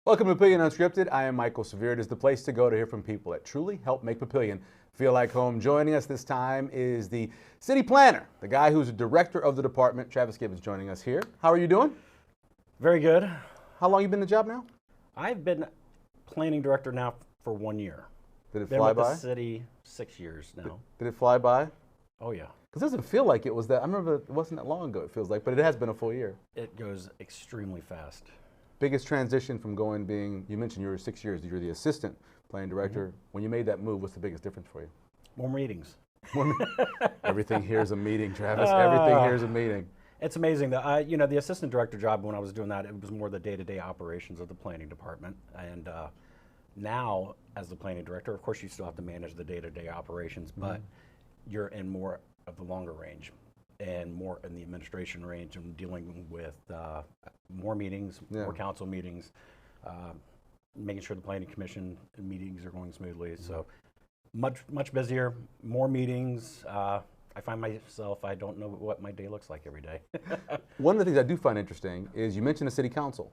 Welcome to Papillion UnScripted. I am Michael Severe. It is the place to go to hear from people that truly help make Papillion feel like home. Joining us this time is the city planner, the guy who's the director of the department, Travis Gibbons, joining us here. How are you doing? Very good. How long you been in the job now? I've been planning director now for 1 year. Did it fly by? Been with the city 6 years now. Did it fly by? Oh yeah. Because it doesn't feel like it was that. I remember it wasn't that long ago, it feels like, but it has been a full year. It goes extremely fast. Biggest transition from going being, you mentioned you were 6 years, you're the assistant planning director. When you made that move, what's the biggest difference for you? More meetings. Everything here is a meeting, Travis. Everything here is a meeting. It's amazing that the assistant director job, when I was doing that, it was more the day-to-day operations of the planning department. And now, as the planning director, of course, you still have to manage the day-to-day operations, but you're in more of the longer range and more in the administration range and dealing with more meetings, more council meetings, making sure the planning commission meetings are going smoothly. So much busier, more meetings. I find myself, I don't know what my day looks like every day. One of the things I do find interesting is you mentioned the city council.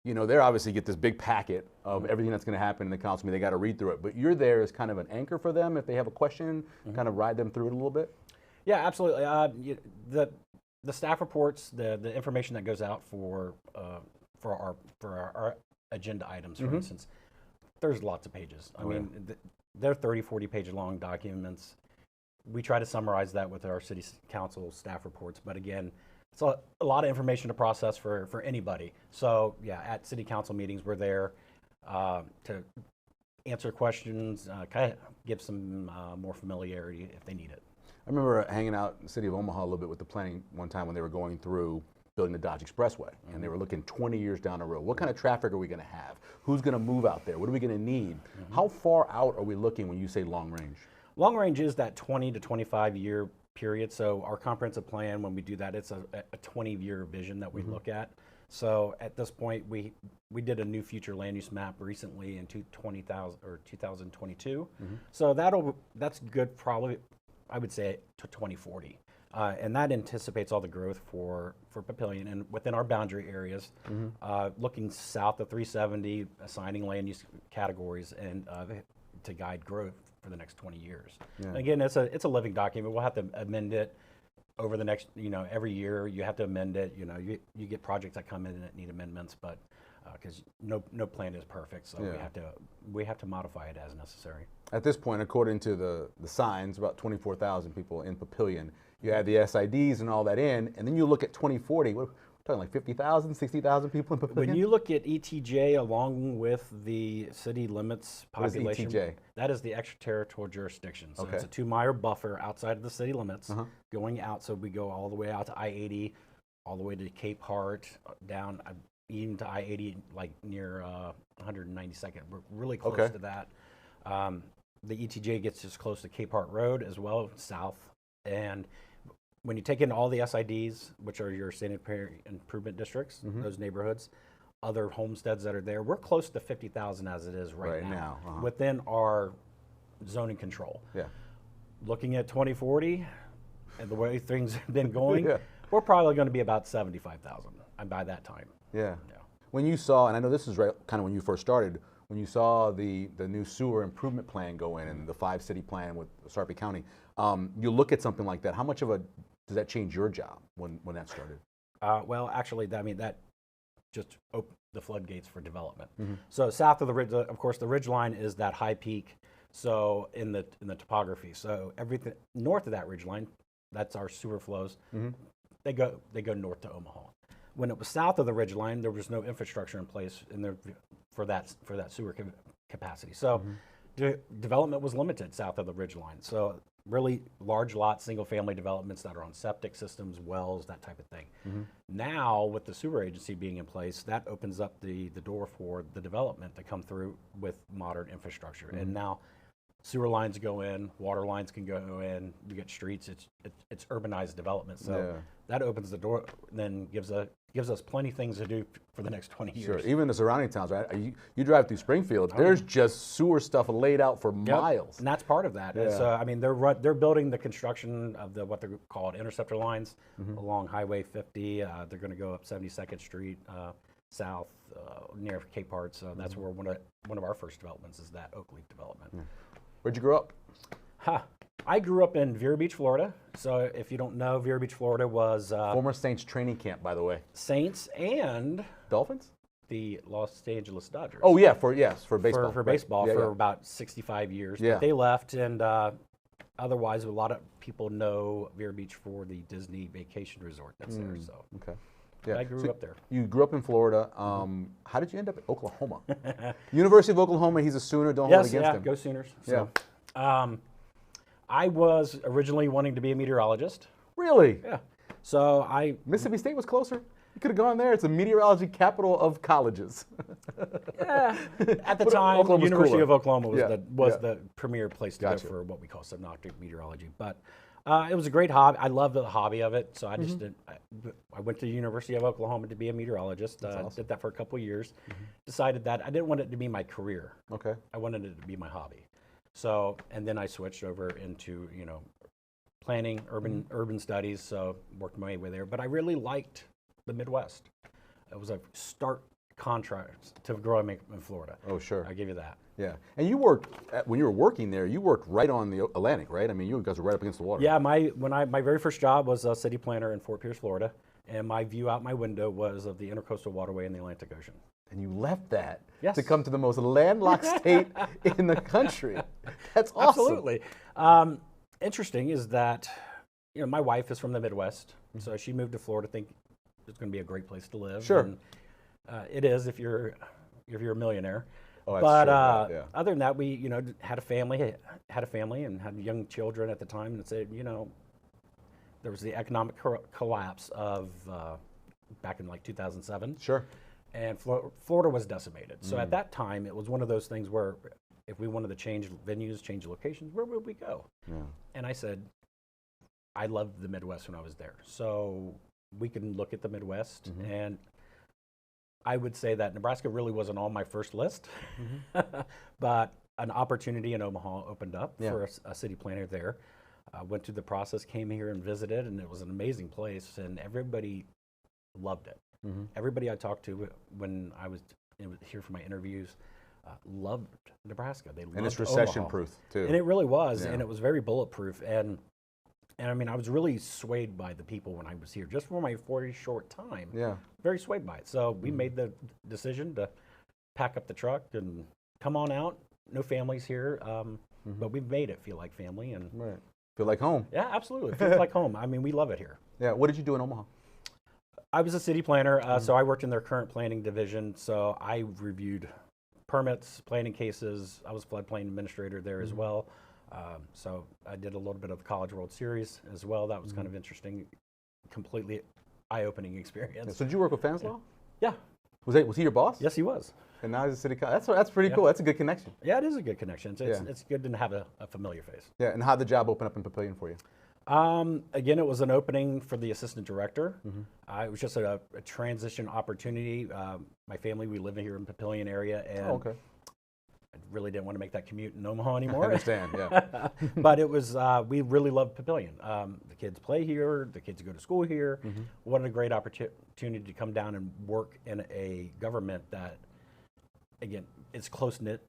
You know, they obviously get this big packet of everything that's going to happen in the council meeting. They got to read through it, but you're there as kind of an anchor for them if they have a question, kind of ride them through it a little bit. Yeah, absolutely. The staff reports, the information that goes out for our agenda items, for instance, there's lots of pages. I mean, they're 30, 40 page long documents. We try to summarize that with our city council staff reports, but again, it's a lot of information to process for anybody. So yeah, at city council meetings, we're there to answer questions, kind of give some more familiarity if they need it. I remember hanging out in the city of Omaha a little bit with the planning one time when they were going through building the Dodge Expressway, and they were looking 20 years down the road. What kind of traffic are we going to have? Who's going to move out there? What are we going to need? How far out are we looking when you say long range? Long range is that 20 to 25 year period. So our comprehensive plan, when we do that, it's a 20-year vision that we look at. So at this point, we did a new future land use map recently in 2022. So that's good, probably, I would say, to 2040. And that anticipates all the growth for Papillion and within our boundary areas, looking south of 370, assigning land use categories and to guide growth for the next 20 years. And again, it's a living document. We'll have to amend it over the next, every year you have to amend it. You get projects that come in that need amendments, but because no plan is perfect, so we have to modify it as necessary. At this point, according to the signs, about 24,000 people in Papillion. You add the SIDs and all that in, and then you look at 2040. We're talking like 50,000, 60,000 people in Papillion? When you look at ETJ along with the city limits population, what is ETJ? That is the extraterritorial jurisdiction. So it's a 2-mile buffer outside of the city limits, going out. So we go all the way out to I-80, all the way to Cape Hart, down even to I-80, like near 192nd. We're really close to that. The ETJ gets as close to Cape Hart Road as well, south. And when you take in all the SIDs, which are your sanitary improvement districts, those neighborhoods, other homesteads that are there, we're close to 50,000 as it is right now. Within our zoning control. Looking at 2040 and the way things have been going, we're probably going to be about 75,000 by that time. When you saw, and I know this is right kind of when you first started, when you saw the new sewer improvement plan go in and the 5-city plan with Sarpy County, you look at something like that. How much of a does that change your job when that started? Well, actually, that just opened the floodgates for development. So south of the ridge, of course, the ridge line is that high peak. So in the topography, so everything north of that ridge line, that's our sewer flows. They go north to Omaha. When it was south of the ridge line, there was no infrastructure in place for that sewer capacity. So development was limited south of the ridge line. So really large lot, single family developments that are on septic systems, wells, that type of thing. Now with the sewer agency being in place, that opens up the door for the development to come through with modern infrastructure. And now sewer lines go in, water lines can go in, you get streets, it's urbanized development. So that opens the door, then gives us plenty of things to do for the next 20 years. Sure, even the surrounding towns, right? You drive through Springfield, there's just sewer stuff laid out for miles. And that's part of that. So, I mean, they're building the construction of what they're called interceptor lines along Highway 50. They're going to go up 72nd Street south near Cape Hart. So that's where one of our first developments is that Oak Leaf development. Where'd you grow up? I grew up in Vero Beach, Florida. So if you don't know, Vero Beach, Florida was Former Saints training camp, by the way. Saints and Dolphins? the Los Angeles Dodgers. Oh yeah, for baseball. For baseball Yeah, for yeah. about 65 years. Yeah. But they left, and otherwise, a lot of people know Vero Beach for the Disney vacation resort that's there. So Okay. but I grew up there. You grew up in Florida. How did you end up at Oklahoma? University of Oklahoma. He's a Sooner. Don't hold it against him. Go Sooners. So, I was originally wanting to be a meteorologist. Really? Yeah. So Mississippi State was closer. You could have gone there. It's a meteorology capital of colleges. at the But time, Oklahoma's University cooler. of Oklahoma was Yeah. the premier place to Gotcha. go for what we call synoptic meteorology. But it was a great hobby. I loved the hobby of it. So I just I went to the University of Oklahoma to be a meteorologist. Awesome. Did that for a couple of years. Decided that I didn't want it to be my career. Okay. I wanted it to be my hobby. So, and then I switched over into, planning, urban studies, so worked my way there. But I really liked the Midwest. It was a stark contrast to growing up in Florida. Oh, sure. I give you that. Yeah. And you worked, when you were working there, you worked right on the Atlantic, right? I mean, you guys were right up against the water. Yeah, my very first job was a city planner in Fort Pierce, Florida, and my view out my window was of the Intercoastal Waterway in the Atlantic Ocean. And you left that Yes. to come to the most landlocked state in the country. That's awesome. Absolutely. Interesting is that, my wife is from the Midwest, so she moved to Florida thinking it's going to be a great place to live. Sure. And, it is if you're a millionaire. Oh, that's But true. Yeah. other than that, we had a family and had young children at the time, and said there was the economic collapse of back in like 2007. Sure. And Florida was decimated. So at that time, it was one of those things where if we wanted to change venues, change locations, where would we go? Yeah. And I said, I loved the Midwest when I was there. So we can look at the Midwest. And I would say that Nebraska really wasn't on my first list. But an opportunity in Omaha opened up for a city planner there. Went through the process, came here and visited, and it was an amazing place. And everybody loved it. Everybody I talked to when I was here for my interviews loved Nebraska. They loved And it's Omaha. recession-proof, too. And it really was, Yeah. and it was very bulletproof. And I mean, I was really swayed by the people when I was here, just for my 40 short time. Yeah. Very swayed by it. So we made the decision to pack up the truck and come on out. No families here, but we've made it feel like family. And Right. Feel like home. yeah, absolutely. It feels like home. I mean, we love it here. Yeah. What did you do in Omaha? I was a city planner, so I worked in their current planning division. So I reviewed permits, planning cases. I was floodplain administrator there as well. So I did a little bit of the College World Series as well. That was kind of interesting, completely eye-opening experience. So did you work with Fanislaw? Yeah. Was he your boss? Yes, he was. And now he's a city council. That's pretty cool. That's a good connection. Yeah, it is a good connection. Yeah. It's good to have a familiar face. Yeah. And how'd the job open up in Papillion for you? Again, it was an opening for the assistant director. It was just a transition opportunity. My family, we live here in Papillion area, and Okay. I really didn't want to make that commute in Omaha I anymore. understand. Yeah. But it was, we really loved Papillion. The kids play here, the kids go to school here. What a great opportunity to come down and work in a government that, again, it's close-knit,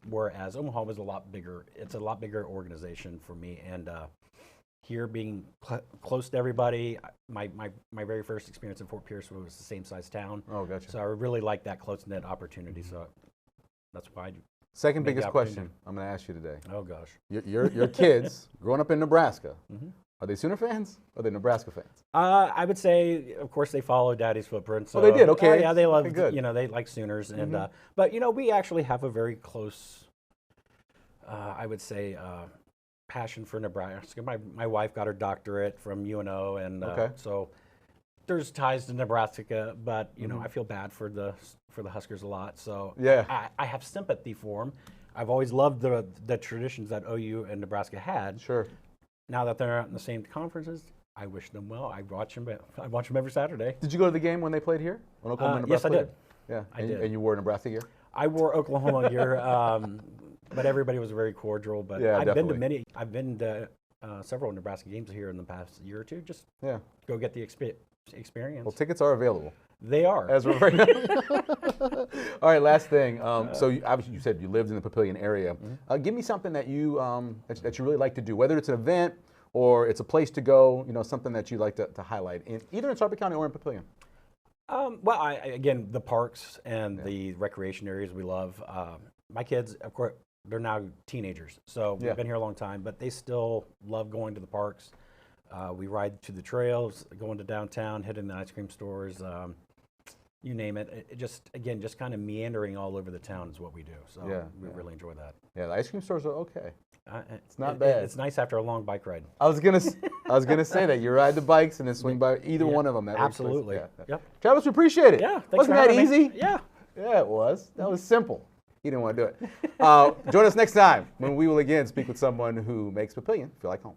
whereas Omaha was a lot bigger. It's a lot bigger organization for me. And here being close to everybody, my very first experience in Fort Pierce was the same size town. Oh, gotcha. So I really like that close-knit opportunity. So that's why I Second Made the biggest question opportunity. I'm going to ask you today. Oh gosh. Your kids growing up in Nebraska, are they Sooner fans or are they Nebraska fans? I would say, of course, they follow Daddy's footprints. Oh, they did? Okay. Yeah, they love. Okay, good. They like Sooners, and but we actually have a very close, I would say, passion for Nebraska. My wife got her doctorate from UNO, and so there's ties to Nebraska. But I feel bad for the Huskers a lot. So Yeah. I have sympathy for them. I've always loved the traditions that OU and Nebraska had. Sure. Now that they're not in the same conferences, I wish them well. I watch them every Saturday. Did you go to the game when they played here? When Oklahoma and Yes, Nebraska I played? Yeah. I did. And you wore Nebraska gear? I wore Oklahoma gear, but everybody was very cordial. But Yeah, I've definitely. I've been to several Nebraska games here in the past year or two. Just Yeah. go get the experience. Well, tickets are available. They are. As we're right now. All right, last thing. So obviously you said you lived in the Papillion area. Give me something that you that you really like to do, whether it's an event or it's a place to go. Something that you like to highlight either in Sarpy County or in Papillion. Well, again, the parks and the recreation areas we love. My kids, of course, they're now teenagers, so we've been here a long time, but they still love going to the parks. We ride to the trails, going to downtown, hitting the ice cream stores. You name it. It just kind of meandering all over the town is what we do. So we really enjoy that. Yeah, the ice cream stores are okay. It's not bad. It's nice after a long bike ride. I was gonna say that you ride the bikes and then swing by either one of them. Absolutely. Yep. Travis, we appreciate it. Yeah. Wasn't that easy? Yeah. Yeah, it was. That was simple. He didn't want to do it. Join us next time when we will again speak with someone who makes Papillion feel like home.